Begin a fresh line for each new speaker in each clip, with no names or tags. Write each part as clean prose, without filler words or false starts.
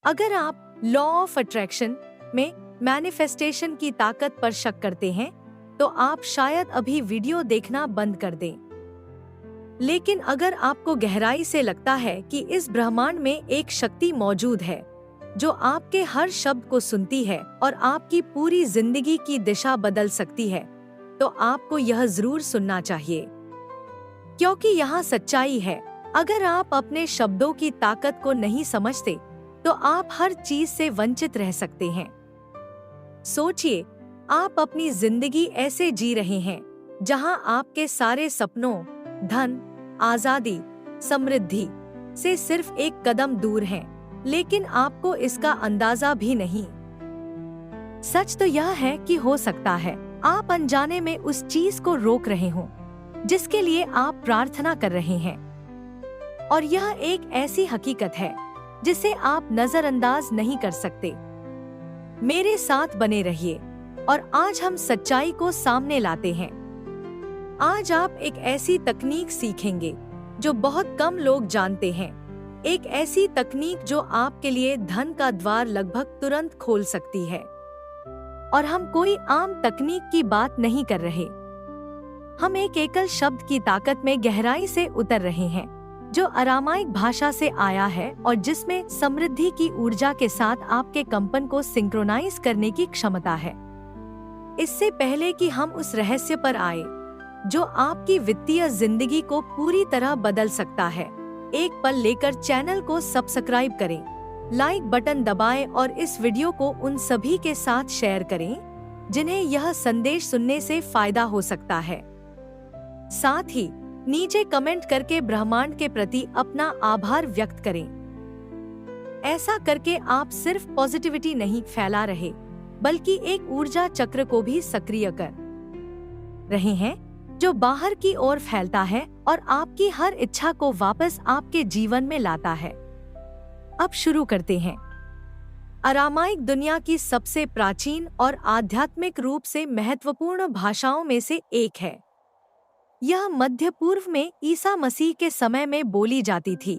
अगर आप law of attraction में मैनिफेस्टेशन की ताकत पर शक करते हैं तो आप शायद अभी वीडियो देखना बंद कर दें। लेकिन अगर आपको गहराई से लगता है कि इस ब्रह्मांड में एक शक्ति मौजूद है जो आपके हर शब्द को सुनती है और आपकी पूरी जिंदगी की दिशा बदल सकती है, तो आपको यह जरूर सुनना चाहिए, क्योंकि यहाँ सच्चाई है। अगर आप अपने शब्दों की ताकत को नहीं समझते तो आप हर चीज से वंचित रह सकते हैं। सोचिए, आप अपनी जिंदगी ऐसे जी रहे हैं जहां आपके सारे सपनों, धन, आजादी, समृद्धि से सिर्फ एक कदम दूर हैं, लेकिन आपको इसका अंदाजा भी नहीं। सच तो यह है कि हो सकता है आप अनजाने में उस चीज को रोक रहे हों जिसके लिए आप प्रार्थना कर रहे हैं, और यह एक ऐसी हकीकत है जिसे आप नजरअंदाज नहीं कर सकते। मेरे साथ बने रहिए और आज हम सच्चाई को सामने लाते हैं। आज आप एक ऐसी तकनीक सीखेंगे जो बहुत कम लोग जानते हैं, एक ऐसी तकनीक जो आपके लिए धन का द्वार लगभग तुरंत खोल सकती है। और हम कोई आम तकनीक की बात नहीं कर रहे, हम एक एकल शब्द की ताकत में गहराई से उतर रहे हैं जो अरामाइक भाषा से आया है और जिसमें समृद्धि की ऊर्जा के साथ आपके कंपन को सिंक्रोनाइज करने की क्षमता है। इससे पहले कि हम उस रहस्य पर आए जो आपकी वित्तीय जिंदगी को पूरी तरह बदल सकता है, एक पल लेकर चैनल को सब्सक्राइब करें, लाइक बटन दबाएं और इस वीडियो को उन सभी के साथ शेयर करें जिन्हें यह संदेश सुनने से फायदा हो सकता है। साथ ही नीचे कमेंट करके ब्रह्मांड के प्रति अपना आभार व्यक्त करें। ऐसा करके आप सिर्फ पॉजिटिविटी नहीं फैला रहे, बल्कि एक ऊर्जा चक्र को भी सक्रिय कर रहे हैं जो बाहर की ओर फैलता है और आपकी हर इच्छा को वापस आपके जीवन में लाता है। अब शुरू करते हैं। अरामाइक दुनिया की सबसे प्राचीन और आध्यात्मिक रूप से महत्वपूर्ण भाषाओं में से एक है। यह मध्य पूर्व में ईसा मसीह के समय में बोली जाती थी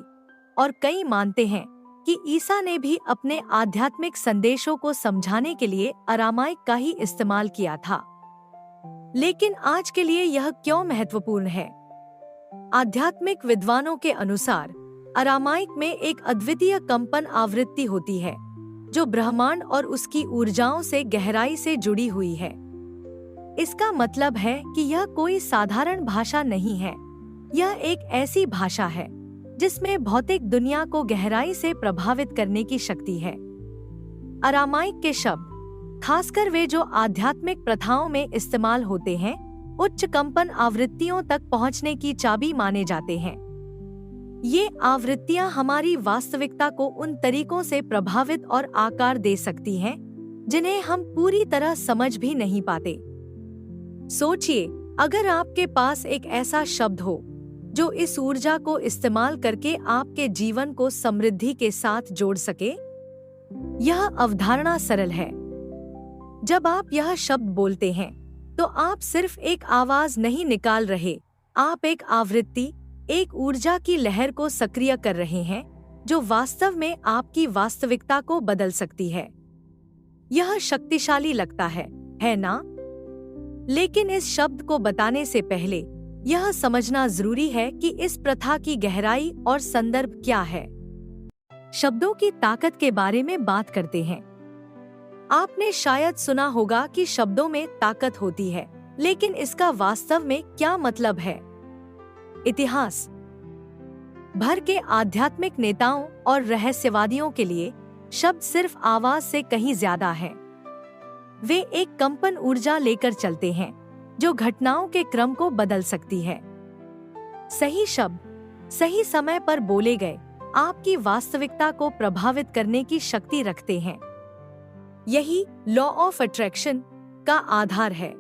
और कई मानते हैं कि ईसा ने भी अपने आध्यात्मिक संदेशों को समझाने के लिए अरामाइक का ही इस्तेमाल किया था। लेकिन आज के लिए यह क्यों महत्वपूर्ण है? आध्यात्मिक विद्वानों के अनुसार अरामाइक में एक अद्वितीय कंपन आवृत्ति होती है जो ब्रह्मांड और उसकी ऊर्जाओं से गहराई से जुड़ी हुई है। इसका मतलब है कि यह कोई साधारण भाषा नहीं है, यह एक ऐसी भाषा है जिसमें भौतिक दुनिया को गहराई से प्रभावित करने की शक्ति है। अरामाइक के शब्द, खासकर वे जो आध्यात्मिक प्रथाओं में इस्तेमाल होते हैं, उच्च कंपन आवृत्तियों तक पहुंचने की चाबी माने जाते हैं। ये आवृत्तियां हमारी वास्तविकता को उन तरीकों से प्रभावित और आकार दे सकती हैं जिन्हें हम पूरी तरह समझ भी नहीं पाते। सोचिए, अगर आपके पास एक ऐसा शब्द हो जो इस ऊर्जा को इस्तेमाल करके आपके जीवन को समृद्धि के साथ जोड़ सके। यह अवधारणा सरल है। जब आप यह शब्द बोलते हैं तो आप सिर्फ एक आवाज नहीं निकाल रहे, आप एक आवृत्ति, एक ऊर्जा की लहर को सक्रिय कर रहे हैं जो वास्तव में आपकी वास्तविकता को बदल सकती है। यह शक्तिशाली लगता है ना? लेकिन इस शब्द को बताने से पहले यह समझना जरूरी है कि इस प्रथा की गहराई और संदर्भ क्या है। शब्दों की ताकत के बारे में बात करते हैं। आपने शायद सुना होगा कि शब्दों में ताकत होती है, लेकिन इसका वास्तव में क्या मतलब है? इतिहास भर के आध्यात्मिक नेताओं और रहस्यवादियों के लिए शब्द सिर्फ आवाज से कहीं ज्यादा है। वे एक कंपन ऊर्जा लेकर चलते हैं जो घटनाओं के क्रम को बदल सकती है। सही शब्द सही समय पर बोले गए आपकी वास्तविकता को प्रभावित करने की शक्ति रखते हैं। यही लॉ ऑफ अट्रैक्शन का आधार है।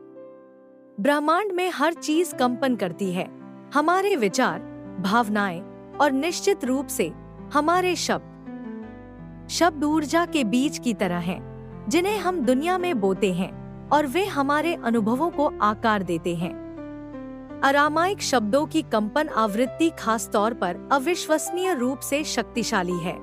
ब्रह्मांड में हर चीज कंपन करती है, हमारे विचार, भावनाएं और निश्चित रूप से हमारे शब्द ऊर्जा के बीज की तरह हैं, जिन्हें हम दुनिया में बोते हैं और वे हमारे अनुभवों को आकार देते हैं। अरामाइक शब्दों की कंपन आवृत्ति खास तौर पर अविश्वसनीय रूप से शक्तिशाली है।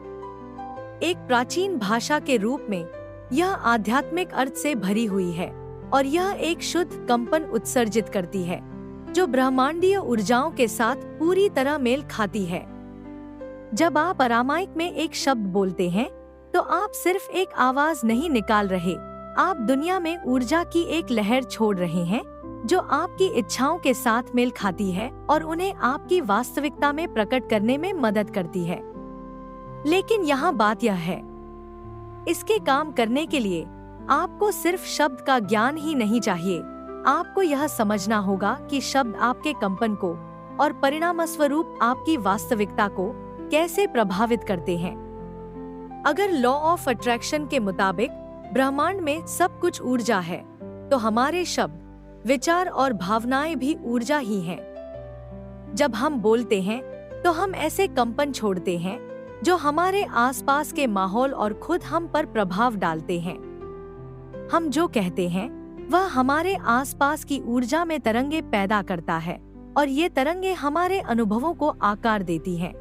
एक प्राचीन भाषा के रूप में यह आध्यात्मिक अर्थ से भरी हुई है और यह एक शुद्ध कंपन उत्सर्जित करती है जो ब्रह्मांडीय ऊर्जाओं के साथ पूरी तरह मेल खाती है। जब आप अरामाइक में एक शब्द बोलते हैं तो आप सिर्फ एक आवाज नहीं निकाल रहे, आप दुनिया में ऊर्जा की एक लहर छोड़ रहे हैं जो आपकी इच्छाओं के साथ मेल खाती है और उन्हें आपकी वास्तविकता में प्रकट करने में मदद करती है। लेकिन यहाँ बात यह है, इसके काम करने के लिए आपको सिर्फ शब्द का ज्ञान ही नहीं चाहिए, आपको यह समझना होगा कि शब्द आपके कंपन को और परिणामस्वरूप आपकी वास्तविकता को कैसे प्रभावित करते हैं। अगर लॉ ऑफ अट्रैक्शन के मुताबिक ब्रह्मांड में सब कुछ ऊर्जा है, तो हमारे शब्द, विचार और भावनाएं भी ऊर्जा ही हैं। जब हम बोलते हैं तो हम ऐसे कंपन छोड़ते हैं जो हमारे आसपास के माहौल और खुद हम पर प्रभाव डालते हैं। हम जो कहते हैं वह हमारे आसपास की ऊर्जा में तरंगे पैदा करता है और ये तरंगे हमारे अनुभवों को आकार देती हैं।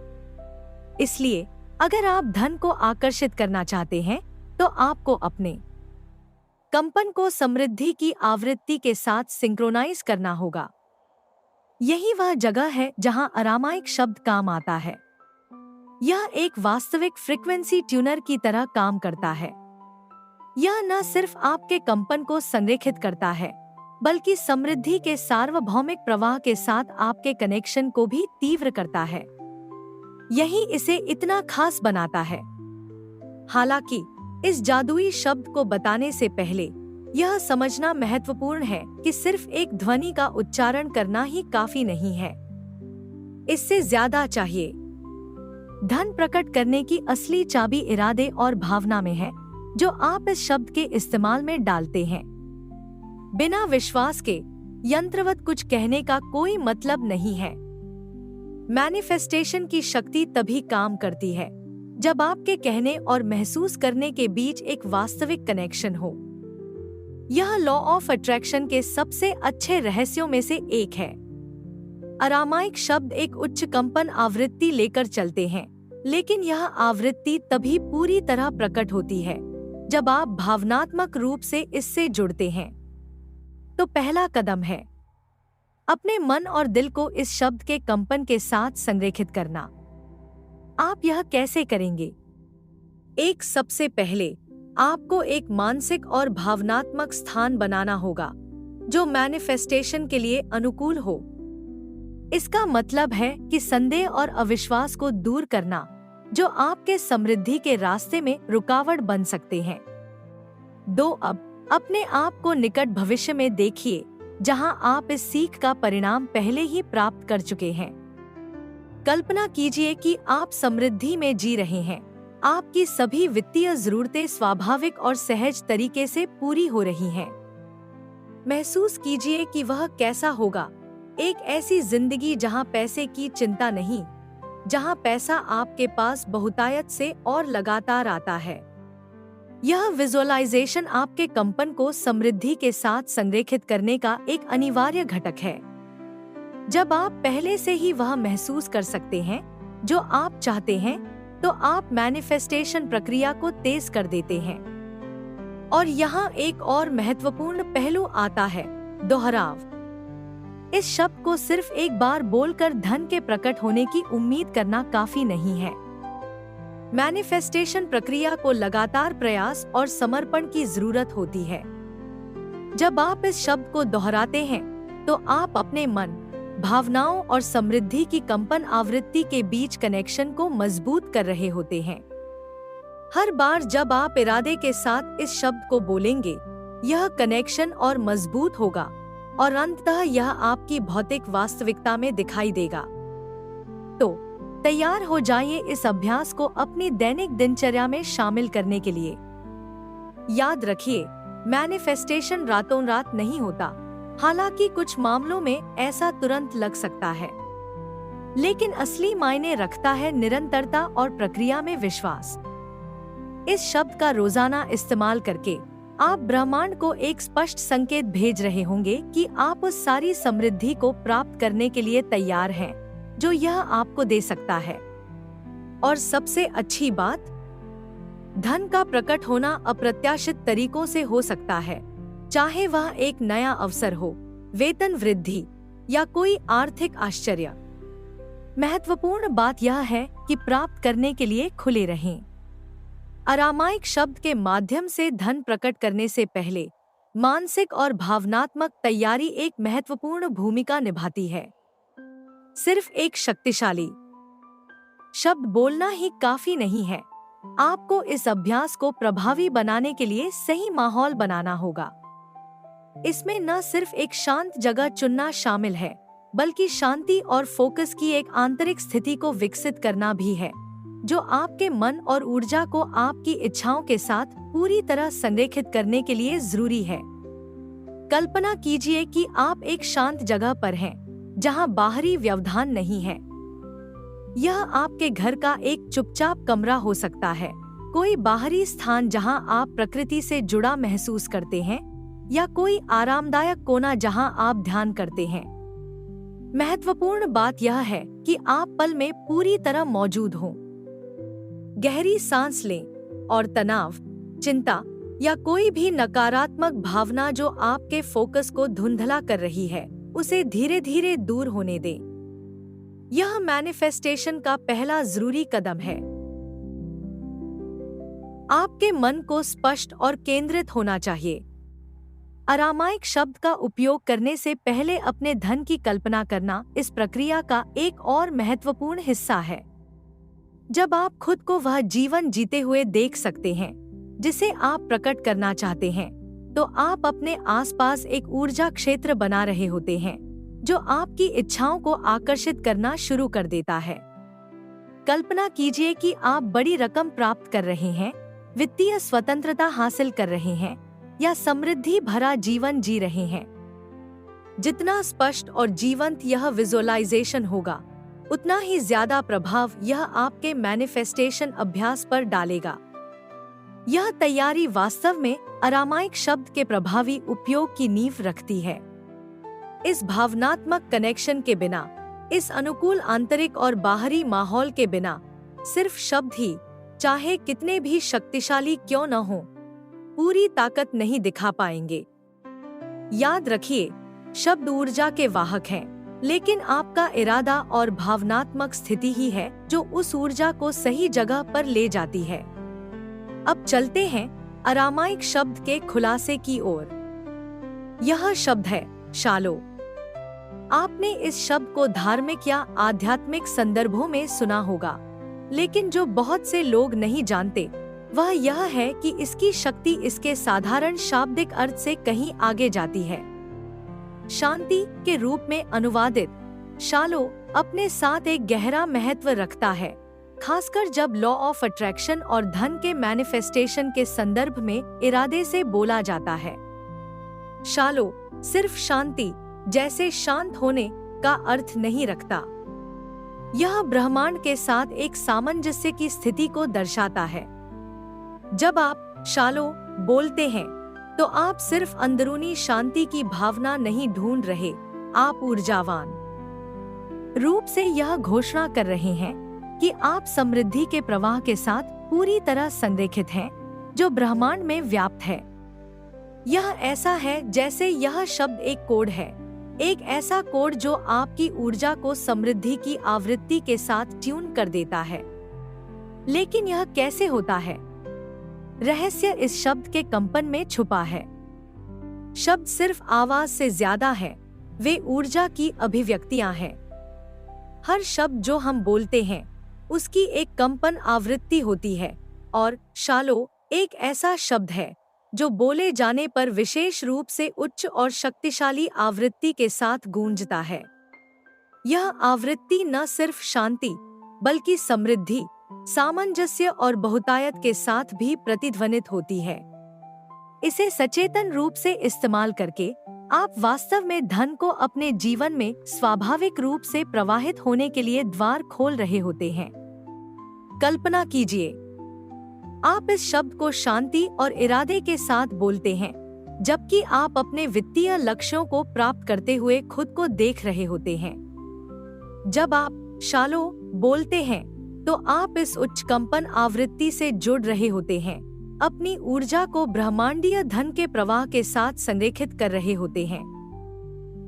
इसलिए अगर आप धन को आकर्षित करना चाहते हैं तो आपको अपने कंपन को समृद्धि की आवृत्ति के साथ सिंक्रोनाइज करना होगा। यही वह जगह है जहां अरामाइक शब्द काम आता है। यह एक वास्तविक फ्रीक्वेंसी ट्यूनर की तरह काम करता है। यह न सिर्फ आपके कंपन को संरेखित करता है, बल्कि समृद्धि के सार्वभौमिक प्रवाह के साथ आपके कनेक्शन को भी तीव्र करता है। यही इसे इतना खास बनाता है। हालांकि इस जादुई शब्द को बताने से पहले यह समझना महत्वपूर्ण है कि सिर्फ एक ध्वनि का उच्चारण करना ही काफी नहीं है। इससे ज्यादा चाहिए। धन प्रकट करने की असली चाबी इरादे और भावना में है, जो आप इस शब्द के इस्तेमाल में डालते हैं। बिना विश्वास के यंत्रवत कुछ कहने का कोई मतलब नहीं है। मैनिफेस्टेशन की शक्ति तभी काम करती है जब आपके कहने और महसूस करने के बीच एक वास्तविक कनेक्शन हो। यह लॉ ऑफ अट्रैक्शन के सबसे अच्छे रहस्यों में से एक है। अरामाइक शब्द एक उच्च कंपन आवृत्ति लेकर चलते हैं, लेकिन यह आवृत्ति तभी पूरी तरह प्रकट होती है जब आप भावनात्मक रूप से इससे जुड़ते हैं। तो पहला कदम है अपने मन और दिल को इस शब्द के कंपन के साथ संरेखित करना। आप यह कैसे करेंगे? सबसे पहले आपको एक मानसिक और भावनात्मक स्थान बनाना होगा जो मैनिफेस्टेशन के लिए अनुकूल हो। इसका मतलब है कि संदेह और अविश्वास को दूर करना जो आपके समृद्धि के रास्ते में रुकावट बन सकते हैं। 2 अब अपने आप को निकट भविष्य में देखिए जहां आप इस सीख का परिणाम पहले ही प्राप्त कर चुके हैं। कल्पना कीजिए कि आप समृद्धि में जी रहे हैं। आपकी सभी वित्तीय जरूरतें स्वाभाविक और सहज तरीके से पूरी हो रही हैं। महसूस कीजिए कि वह कैसा होगा, एक ऐसी जिंदगी जहां पैसे की चिंता नहीं, जहां पैसा आपके पास बहुतायत से और लगातार आता है। यह विजुअलाइजेशन आपके कंपन को समृद्धि के साथ संरेखित करने का एक अनिवार्य घटक है। जब आप पहले से ही वह महसूस कर सकते हैं जो आप चाहते हैं, तो आप मैनिफेस्टेशन प्रक्रिया को तेज कर देते हैं। और यहाँ एक और महत्वपूर्ण पहलू आता है, दोहराव। इस शब्द को सिर्फ एक बार बोलकर धन के प्रकट होने की उम्मीद करना काफी नहीं है। मैनिफेस्टेशन प्रक्रिया को लगातार प्रयास और समर्पण की जरूरत होती है। जब आप इस शब्द को दोहराते हैं, तो आप अपने मन, भावनाओं और समृद्धि की कंपन आवृत्ति के बीच कनेक्शन को मजबूत कर रहे होते हैं। हर बार जब आप इरादे के साथ इस शब्द को बोलेंगे, यह कनेक्शन और मजबूत होगा और अंततः यह आपकी भौतिक वास्तविकता में दिखाई देगा। तो तैयार हो जाइए इस अभ्यास को अपनी दैनिक दिनचर्या में शामिल करने के लिए। याद रखिए, मैनिफेस्टेशन रातों रात नहीं होता। हालांकि कुछ मामलों में ऐसा तुरंत लग सकता है, लेकिन असली मायने रखता है निरंतरता और प्रक्रिया में विश्वास। इस शब्द का रोजाना इस्तेमाल करके आप ब्रह्मांड को एक स्पष्ट संकेत भेज रहे होंगे कि आप उस सारी समृद्धि को प्राप्त करने के लिए तैयार हैं जो यह आपको दे सकता है। और सबसे अच्छी बात, धन का प्रकट होना अप्रत्याशित तरीकों से हो सकता है, चाहे वह एक नया अवसर हो, वेतन वृद्धि या कोई आर्थिक आश्चर्य। महत्वपूर्ण बात यह है कि प्राप्त करने के लिए खुले रहें। अरामाइक शब्द के माध्यम से धन प्रकट करने से पहले मानसिक और भावनात्मक तैयारी एक महत्वपूर्ण भूमिका निभाती है। सिर्फ एक शक्तिशाली शब्द बोलना ही काफी नहीं है। आपको इस अभ्यास को प्रभावी बनाने के लिए सही माहौल बनाना होगा। इसमें न सिर्फ एक शांत जगह चुनना शामिल है, बल्कि शांति और फोकस की एक आंतरिक स्थिति को विकसित करना भी है, जो आपके मन और ऊर्जा को आपकी इच्छाओं के साथ पूरी तरह संरेखित करने के लिए जरूरी है। कल्पना कीजिए कि आप एक शांत जगह पर हैं, जहां बाहरी व्यवधान नहीं है। यह आपके घर का एक चुपचाप कमरा हो सकता है, कोई बाहरी स्थान जहां आप प्रकृति से जुड़ा महसूस करते हैं, या कोई आरामदायक कोना जहां आप ध्यान करते हैं। महत्वपूर्ण बात यह है कि आप पल में पूरी तरह मौजूद हों। गहरी सांस लें और तनाव, चिंता या कोई भी नकारात्मक भावना जो आपके फोकस को धुंधला कर रही है, उसे धीरे धीरे दूर होने दें। यह मैनिफेस्टेशन का पहला जरूरी कदम है। आपके मन को स्पष्ट और केंद्रित होना चाहिए। अरामाइक शब्द का उपयोग करने से पहले अपने धन की कल्पना करना इस प्रक्रिया का एक और महत्वपूर्ण हिस्सा है। जब आप खुद को वह जीवन जीते हुए देख सकते हैं जिसे आप प्रकट करना चाहते हैं, तो आप अपने आसपास एक ऊर्जा क्षेत्र बना रहे होते हैं जो आपकी इच्छाओं को आकर्षित करना शुरू कर देता है। कल्पना कीजिए कि आप बड़ी रकम प्राप्त कर रहे हैं, वित्तीय स्वतंत्रता हासिल कर रहे हैं या समृद्धि भरा जीवन जी रहे हैं। जितना स्पष्ट और जीवंत यह विजुअलाइजेशन होगा, उतना ही ज्यादा प्रभाव यह आपके मैनिफेस्टेशन अभ्यास पर डालेगा। यह तैयारी वास्तव में अरामाइक शब्द के प्रभावी उपयोग की नींव रखती है। इस भावनात्मक कनेक्शन के बिना, इस अनुकूल आंतरिक और बाहरी माहौल के बिना, सिर्फ शब्द ही, चाहे कितने भी शक्तिशाली क्यों न हो, पूरी ताकत नहीं दिखा पाएंगे। याद रखिए, शब्द ऊर्जा के वाहक हैं, लेकिन आपका इरादा और भावनात्मक स्थिति ही है जो उस ऊर्जा को सही जगह पर ले जाती है। अब चलते हैं अरामाइक शब्द के खुलासे की ओर। यह शब्द है शालो। आपने इस शब्द को धार्मिक या आध्यात्मिक संदर्भों में सुना होगा, लेकिन जो बहुत से लोग नहीं जानते वह यह है कि इसकी शक्ति इसके साधारण शाब्दिक अर्थ से कहीं आगे जाती है। शांति के रूप में अनुवादित शालो अपने साथ एक गहरा महत्व रखता है, खासकर जब लॉ ऑफ अट्रैक्शन और धन के मैनिफेस्टेशन के संदर्भ में इरादे से बोला जाता है। शालो सिर्फ शांति जैसे शांत होने का अर्थ नहीं रखता। यह ब्रह्मांड के साथ एक सामंजस्य की स्थिति को दर्शाता है। जब आप शालो बोलते हैं, तो आप सिर्फ अंदरूनी शांति की भावना नहीं ढूंढ रहे, आप ऊर्जावान रूप से यह घोषणा कर रहे हैं कि आप समृद्धि के प्रवाह के साथ पूरी तरह संरेखित हैं, जो ब्रह्मांड में व्याप्त है। यह ऐसा है जैसे यह शब्द एक कोड है, एक ऐसा कोड जो आपकी ऊर्जा को समृद्धि की आवृत्ति के साथ ट्यून कर देता है। लेकिन यह कैसे होता है? रहस्य इस शब्द के कंपन में छुपा है। शब्द सिर्फ आवाज से ज्यादा है, वे ऊर्जा की अभिव्यक्तियां हैं। हर शब्द जो हम बोलते हैं, उसकी एक कंपन आवृत्ति होती है, और शालो एक ऐसा शब्द है जो बोले जाने पर विशेष रूप से उच्च और शक्तिशाली आवृत्ति के साथ गूंजता है। यह आवृत्ति न सिर्फ शांति, बल्कि समृद्धि, सामंजस्य और बहुतायत के साथ भी प्रतिध्वनित होती है। इसे सचेतन रूप से इस्तेमाल करके आप वास्तव में धन को अपने जीवन में स्वाभाविक रूप से प्रवाहित होने के लिए द्वार खोल रहे होते हैं। कल्पना कीजिए, आप इस शब्द को शांति और इरादे के साथ बोलते हैं, जबकि आप अपने वित्तीय लक्ष्यों को प्राप्त करते हुए खुद को देख रहे होते हैं। जब आप शालो बोलते हैं, तो आप इस उच्च कंपन आवृत्ति से जुड़ रहे होते हैं, अपनी ऊर्जा को ब्रह्मांडीय धन के प्रवाह के साथ संरेखित कर रहे होते हैं।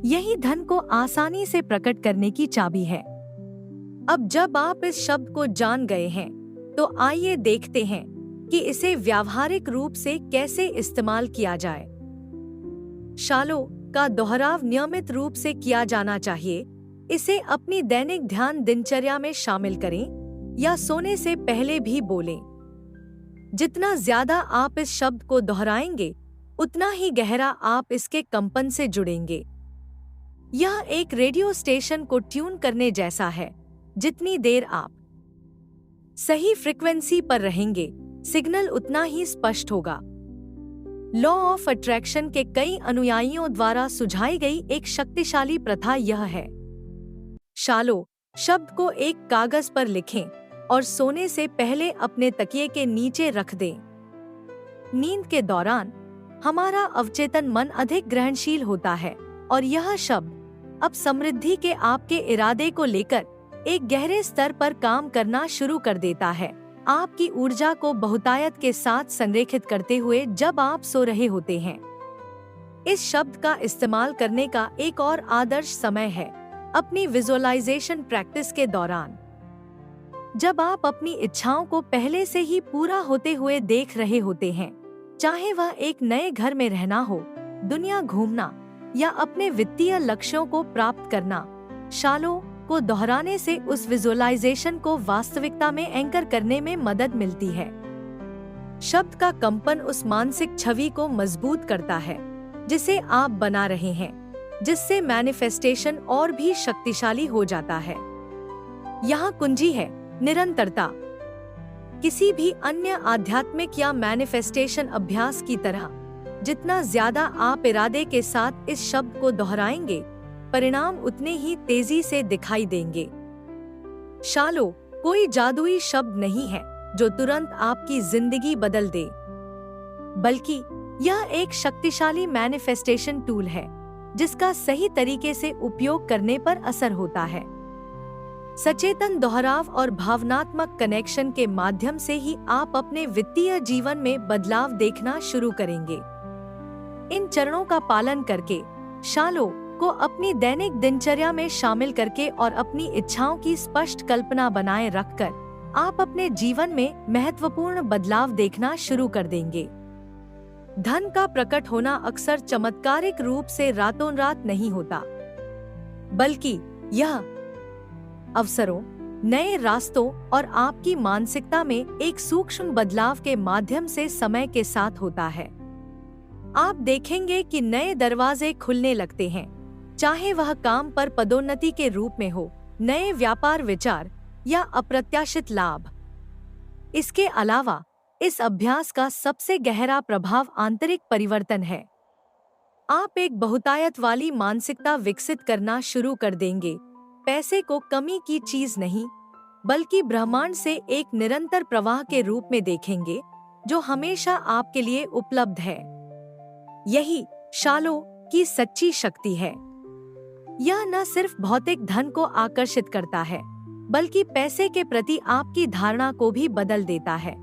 यही धन को आसानी से प्रकट करने की चाबी है। अब जब आप इस शब्द को जान गए हैं, तो आइए देखते हैं कि इसे व्यावहारिक रूप से कैसे इस्तेमाल किया जाए। शालो का दोहराव नियमित रूप से किया जाना चाहिए। इसे अपनी दैनिक ध्यान दिनचर्या में शामिल करें या सोने से पहले भी बोलें। जितना ज्यादा आप इस शब्द को दोहराएंगे, उतना ही गहरा आप इसके कंपन से जुड़ेंगे। यह एक रेडियो स्टेशन को ट्यून करने जैसा है। जितनी देर आप सही फ्रीक्वेंसी पर रहेंगे, सिग्नल उतना ही स्पष्ट होगा। लॉ ऑफ अट्रैक्शन के कई अनुयायियों द्वारा सुझाई गई एक शक्तिशाली प्रथा यह है। शालो शब्द को एक कागज पर लिखें और सोने से पहले अपने तकिए के नीचे रख दें। नींद के दौरान हमारा अवचेतन मन अधिक ग्रहणशील होता है और यह शब्द अब समृद्धि के आपके इरादे को लेकर एक गहरे स्तर पर काम करना शुरू कर देता है, आपकी ऊर्जा को बहुतायत के साथ संरेखित करते हुए जब आप सो रहे होते हैं। इस शब्द का इस्तेमाल करने का एक और आदर्श समय है अपनी विजुअलाइजेशन प्रैक्टिस के दौरान। जब आप अपनी इच्छाओं को पहले से ही पूरा होते हुए देख रहे होते हैं, चाहे वह एक नए घर में रहना हो, दुनिया घूमना या अपने वित्तीय लक्ष्यों को प्राप्त करना, शालो को दोहराने से उस विजुअलाइजेशन को वास्तविकता में एंकर करने में मदद मिलती है। शब्द का कंपन उस मानसिक छवि को मजबूत करता है जिसे आप बना रहे हैं, जिससे मैनिफेस्टेशन और भी शक्तिशाली हो जाता है। यहाँ कुंजी है निरंतरता। किसी भी अन्य आध्यात्मिक या मैनिफेस्टेशन अभ्यास की तरह, जितना ज्यादा आप इरादे के साथ इस शब्द को दोहराएंगे, परिणाम उतने ही तेजी से दिखाई देंगे। शालो कोई जादुई शब्द नहीं है जो तुरंत आपकी जिंदगी बदल दे, बल्कि यह एक शक्तिशाली मैनिफेस्टेशन टूल है जिसका सही तरीके से उपयोग करने पर असर होता है। सचेतन दोहराव और भावनात्मक कनेक्शन के माध्यम से ही आप अपने वित्तीय जीवन में बदलाव देखना शुरू करेंगे। इन चरणों का पालन करके, शालो को अपनी दैनिक दिनचर्या में शामिल करके और अपनी इच्छाओं की स्पष्ट कल्पना बनाए रखकर, आप अपने जीवन में महत्वपूर्ण बदलाव देखना शुरू कर देंगे। धन का प्रकट होना अक्सर चमत्कारिक रूप से रातों रात नहीं होता, बल्कि यह अवसरों, नए रास्तों और आपकी मानसिकता में एक सूक्ष्म बदलाव के माध्यम से समय के साथ होता है। आप देखेंगे कि नए दरवाजे खुलने लगते हैं, चाहे वह काम पर पदोन्नति के रूप में हो, नए व्यापार विचार या अप्रत्याशित लाभ। इसके अलावा इस अभ्यास का सबसे गहरा प्रभाव आंतरिक परिवर्तन है। आप एक बहुतायत वाली मानसिकता विकसित करना शुरू कर देंगे, पैसे को कमी की चीज नहीं, बल्कि ब्रह्मांड से एक निरंतर प्रवाह के रूप में देखेंगे जो हमेशा आपके लिए उपलब्ध है। यही शालो की सच्ची शक्ति है। यह न सिर्फ भौतिक धन को आकर्षित करता है, बल्कि पैसे के प्रति आपकी धारणा को भी बदल देता है,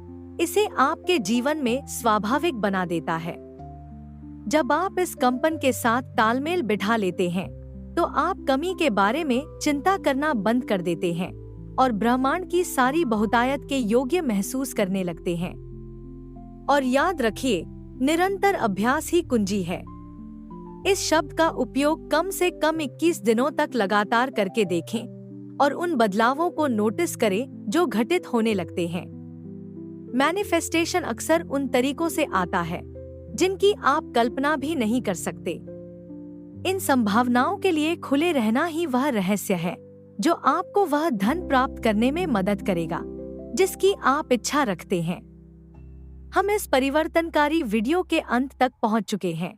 इसे आपके जीवन में स्वाभाविक बना देता है। जब आप इस कंपन के साथ तालमेल बिठा लेते हैं, तो आप कमी के बारे में चिंता करना बंद कर देते हैं और ब्रह्मांड की सारी बहुतायत के योग्य महसूस करने लगते हैं। और याद रखिए, निरंतर अभ्यास ही कुंजी है। इस शब्द का उपयोग कम से कम 21 दिनों तक लगातार करके देखें और उन बदलावों को नोटिस करें जो घटित होने लगते हैं। मैनिफेस्टेशन अक्सर उन तरीकों से आता है जिनकी आप कल्पना भी नहीं कर सकते। इन संभावनाओं के लिए खुले रहना ही वह रहस्य है जो आपको वह धन प्राप्त करने में मदद करेगा जिसकी आप इच्छा रखते हैं। हम इस परिवर्तनकारी वीडियो के अंत तक पहुंच चुके हैं।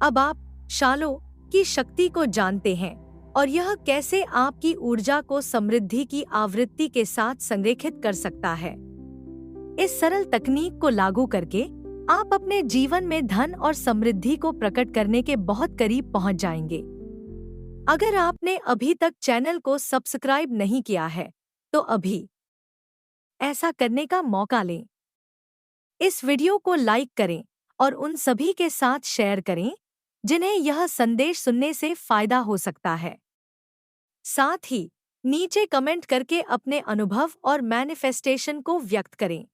अब आप शालो की शक्ति को जानते हैं और यह कैसे आपकी ऊर्जा को समृद्धि की आवृत्ति के साथ संरेखित कर सकता है। इस सरल तकनीक को लागू करके आप अपने जीवन में धन और समृद्धि को प्रकट करने के बहुत करीब पहुंच जाएंगे। अगर आपने अभी तक चैनल को सब्सक्राइब नहीं किया है, तो अभी ऐसा करने का मौका लें। इस वीडियो को लाइक करें और उन सभी के साथ शेयर करें जिन्हें यह संदेश सुनने से फायदा हो सकता है। साथ ही नीचे कमेंट करके अपने अनुभव और मैनिफेस्टेशन को व्यक्त करें।